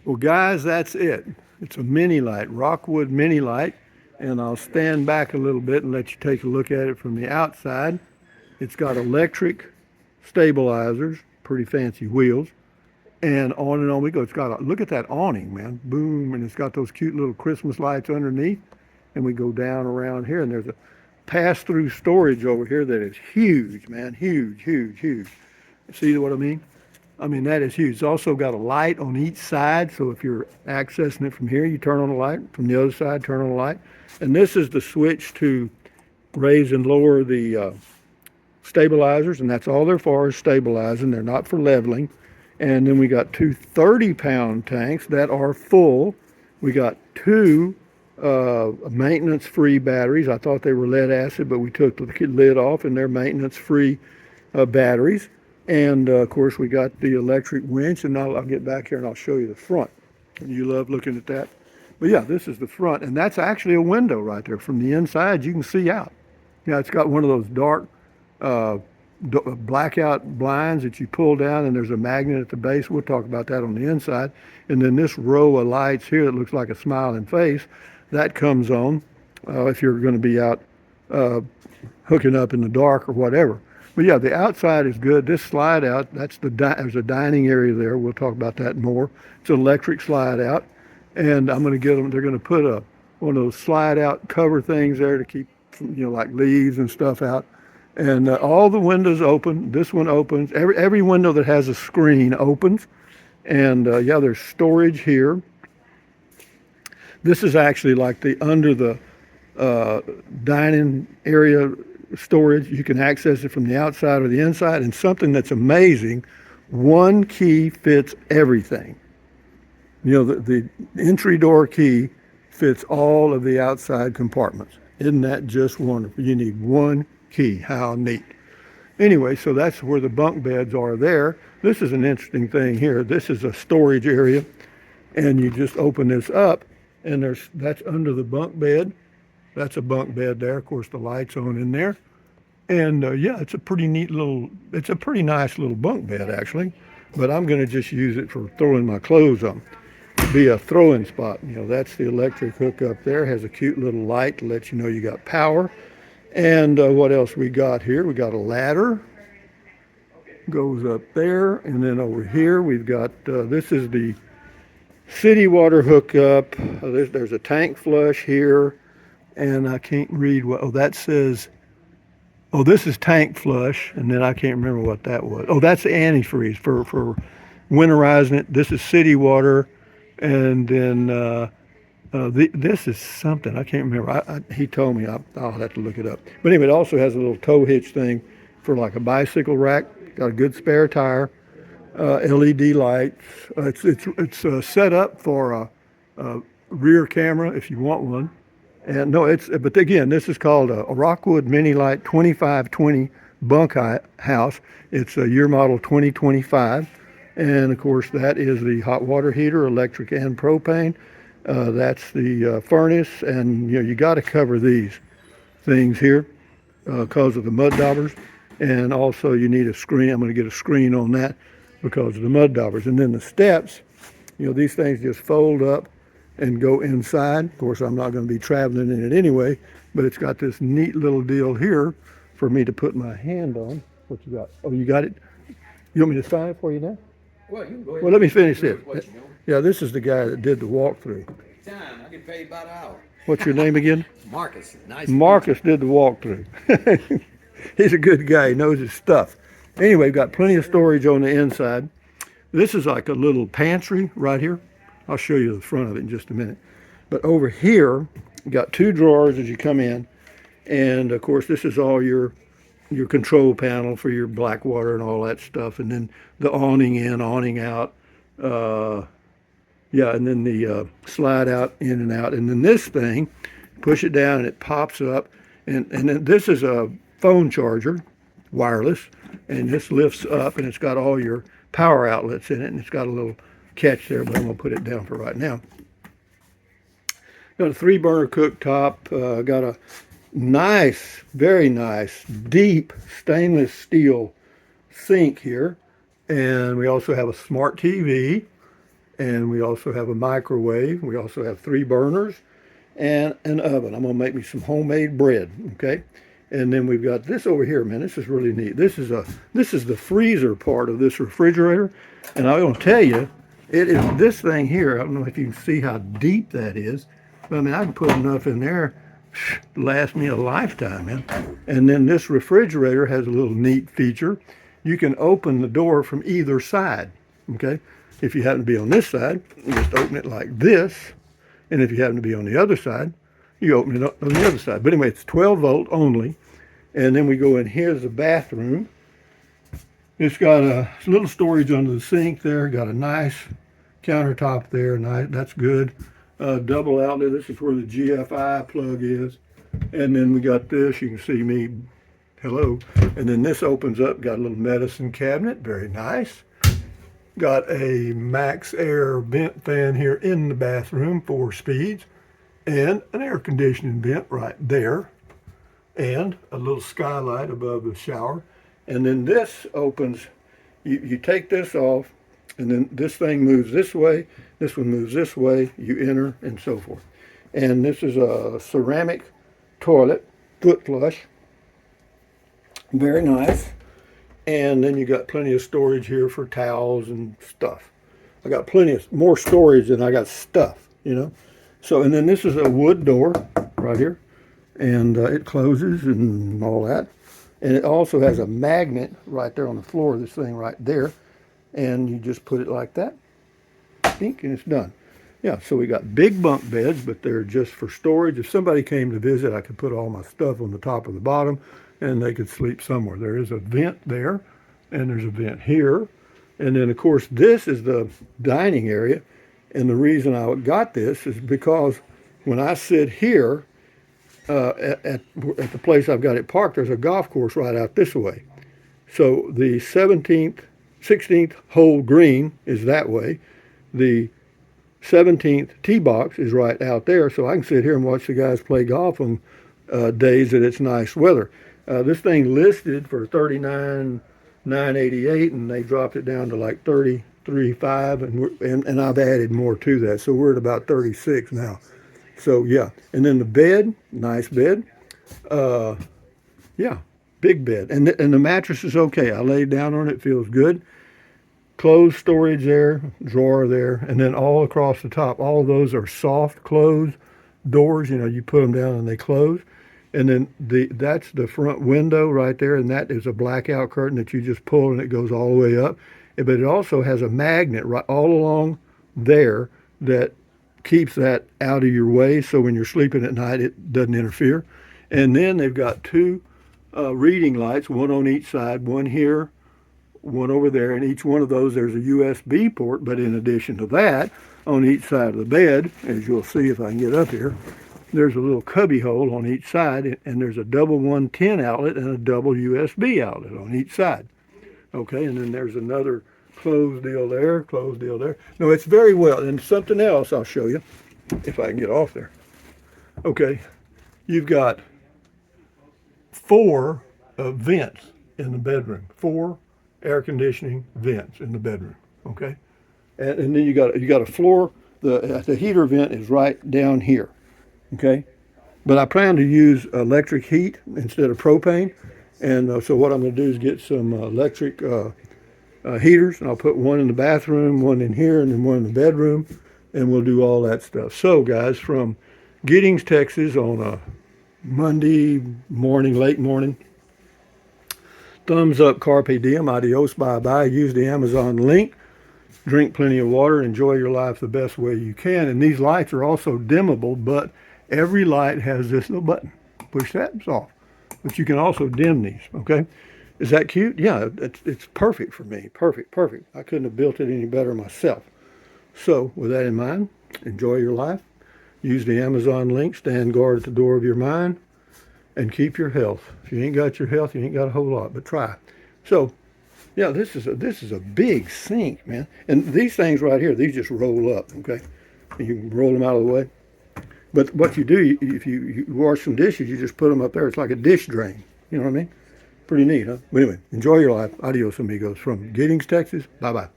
Well, guys, that's it. It's a mini Lite, Rockwood mini Lite, and I'll stand back a little bit and let you take a look at it from the outside. It's got electric stabilizers, pretty fancy wheels, and on we go. It's got a, look at that awning, man, boom, and it's got those cute little Christmas lights underneath. And we go down around here, and there's a pass-through storage over here that is huge, man, huge, huge, huge. See what I mean? I mean, that is huge. It's also got a light on each side, so if you're accessing it from here, you turn on the light. From the other side, turn on the light. And this is the switch to raise and lower the stabilizers, and that's all they're for is stabilizing. They're not for leveling. And then we got two 30-pound tanks that are full. We got two maintenance-free batteries. I thought they were lead acid, but we took the lid off, and they're maintenance-free batteries. And of course, we got the electric winch, and I'll get back here and I'll show you the front. You love looking at that. But yeah, this is the front, and that's actually a window right there. From the inside, you can see out. Yeah, it's got one of those dark blackout blinds that you pull down, and there's a magnet at the base. We'll talk about that on the inside. And then this row of lights here that looks like a smiling face, that comes on if you're going to be out hooking up in the dark or whatever. But yeah, the outside is good. This slide out, that's there's a dining area there. We'll talk about that more. It's an electric slide out. And I'm going to get them, they're going to put one of those slide out cover things there to keep, like leaves and stuff out. And all the windows open. This one opens. Every window that has a screen opens. And yeah, there's storage here. This is actually like the under the dining area storage. You can access it from the outside or the inside. And something that's amazing, one key fits everything. The entry door key fits all of the outside compartments. Isn't that just wonderful? You need one key. How neat. Anyway, so that's where the bunk beds are there. This is an interesting thing here. This is a storage area, and you just open this up, and that's under the bunk bed. That's a bunk bed there. Of course, the light's on in there. And yeah, it's a pretty nice little bunk bed, actually. But I'm going to just use it for throwing my clothes on. Be a throwing spot. That's the electric hookup there. Has a cute little light to let you know you got power. And what else we got here? We got a ladder. Goes up there. And then over here we've got, this is the city water hookup. There's a tank flush here. And I can't read what, that says, this is tank flush. And then I can't remember what that was. That's the antifreeze for winterizing it. This is city water. And then this is something I can't remember. He told me. I'll have to look it up. But anyway, it also has a little tow hitch thing for like a bicycle rack. Got a good spare tire, LED lights. It's set up for a rear camera if you want one. And no, but again, this is called a Rockwood Mini Lite 2520 bunk house. It's a year model 2025. And of course, that is the hot water heater, electric and propane. That's the furnace, and you got to cover these things here because of the mud daubers. And also, you need a screen. I'm going to get a screen on that because of the mud daubers. And then the steps, these things just fold up and go inside. Of course, I'm not going to be traveling in it anyway, but it's got this neat little deal here for me to put my hand on. What you got? Oh, you got it? You want me to sign it for you now? Well, you can go ahead. Well, let me finish this. Yeah, this is the guy that did the walkthrough. Time, I get paid by the hour. What's your name again? Marcus. Nice. Marcus did the walkthrough. He's a good guy. He knows his stuff. Anyway, got plenty of storage on the inside. This is like a little pantry right here. I'll show you the front of it in just a minute. But over here, you got two drawers as you come in. And of course, this is all your control panel for your black water and all that stuff. And then the awning in, awning out. Yeah, and then the slide out, in and out. And then this thing, push it down and it pops up. And then this is a phone charger, wireless. And this lifts up and it's got all your power outlets in it. And it's got a little catch there, but I'm going to put it down for right now. Got a 3-burner cooktop. Got a nice, very nice, deep stainless steel sink here. And we also have a smart TV. And we also have a microwave. We also have 3 burners and an oven. I'm gonna make me some homemade bread, okay? And then we've got this over here, man. This is really neat. This is the freezer part of this refrigerator. And I'm gonna tell you, it is this thing here. I don't know if you can see how deep that is, but I mean, I can put enough in there to last me a lifetime, man. And then this refrigerator has a little neat feature. You can open the door from either side, okay? If you happen to be on this side, you just open it like this. And if you happen to be on the other side, you open it up on the other side. But anyway, it's 12 volt only. And then we go in, here's the bathroom. It's got a little storage under the sink there. Got a nice countertop there. Nice, that's good. Double outlet. This is where the GFI plug is. And then we got this. You can see me. Hello. And then this opens up. Got a little medicine cabinet. Very nice. Got a Max Air vent fan here in the bathroom, 4 speeds, and an air conditioning vent right there, and a little skylight above the shower. And then this opens, you take this off, and then this thing moves this way, this one moves this way, you enter, and so forth. And this is a ceramic toilet, foot flush, very nice. And then you got plenty of storage here for towels and stuff. I got plenty of more storage than I got stuff, you know. So, and then this is a wood door right here, and it closes and all that. And it also has a magnet right there on the floor of this thing right there, and you just put it like that, and it's done. Yeah, so we got big bunk beds, but they're just for storage. If somebody came to visit, I could put all my stuff on the top or the bottom, and they could sleep somewhere. There is a vent there, and there's a vent here. And then, of course, this is the dining area. And the reason I got this is because when I sit here at the place I've got it parked, there's a golf course right out this way. So the 16th hole green is that way. The 17th tee box is right out there, so I can sit here and watch the guys play golf on days that it's nice weather. This thing listed for $39,988, and they dropped it down to like $33,500, and I've added more to that, so we're at about $36 now. So yeah, and then the bed, nice bed, yeah, big bed, and the mattress is okay. I laid down on it, feels good. Clothes storage there, drawer there, and then all across the top, all of those are soft close doors. You know, you put them down and they close. And then that's the front window right there, and that is a blackout curtain that you just pull and it goes all the way up. But it also has a magnet right all along there that keeps that out of your way, so when you're sleeping at night it doesn't interfere. And then they've got 2 reading lights, one on each side, one here, one over there, and each one of those there's a USB port. But in addition to that, on each side of the bed, as you'll see if I can get up here, there's a little cubby hole on each side, and there's a double 110 outlet and a double USB outlet on each side. Okay, and then there's another closed deal there, closed deal there. No, it's very well. And something else I'll show you, if I can get off there. Okay, you've got 4 vents in the bedroom, 4 air conditioning vents in the bedroom. Okay, and then you got a floor. The heater vent is right down here. Okay, but I plan to use electric heat instead of propane, and so what I'm going to do is get some electric heaters, and I'll put one in the bathroom, one in here, and then one in the bedroom, and we'll do all that stuff. So guys, from Giddings, Texas, on a Monday morning, late morning, thumbs up, carpe diem, adios, bye-bye. Use the Amazon link. Drink plenty of water. Enjoy your life the best way you can. And these lights are also dimmable, but every light has this little button. Push that, it's off. But you can also dim these, okay? Is that cute? Yeah, it's perfect for me. Perfect, perfect. I couldn't have built it any better myself. So, with that in mind, enjoy your life. Use the Amazon link. Stand guard at the door of your mind. And keep your health. If you ain't got your health, you ain't got a whole lot, but try. So, yeah, this is a big sink, man. And these things right here, these just roll up, okay? And you can roll them out of the way. But what you do, if you wash some dishes, you just put them up there. It's like a dish drain. You know what I mean? Pretty neat, huh? But anyway, enjoy your life. Adios, amigos. From Giddings, Texas. Bye-bye.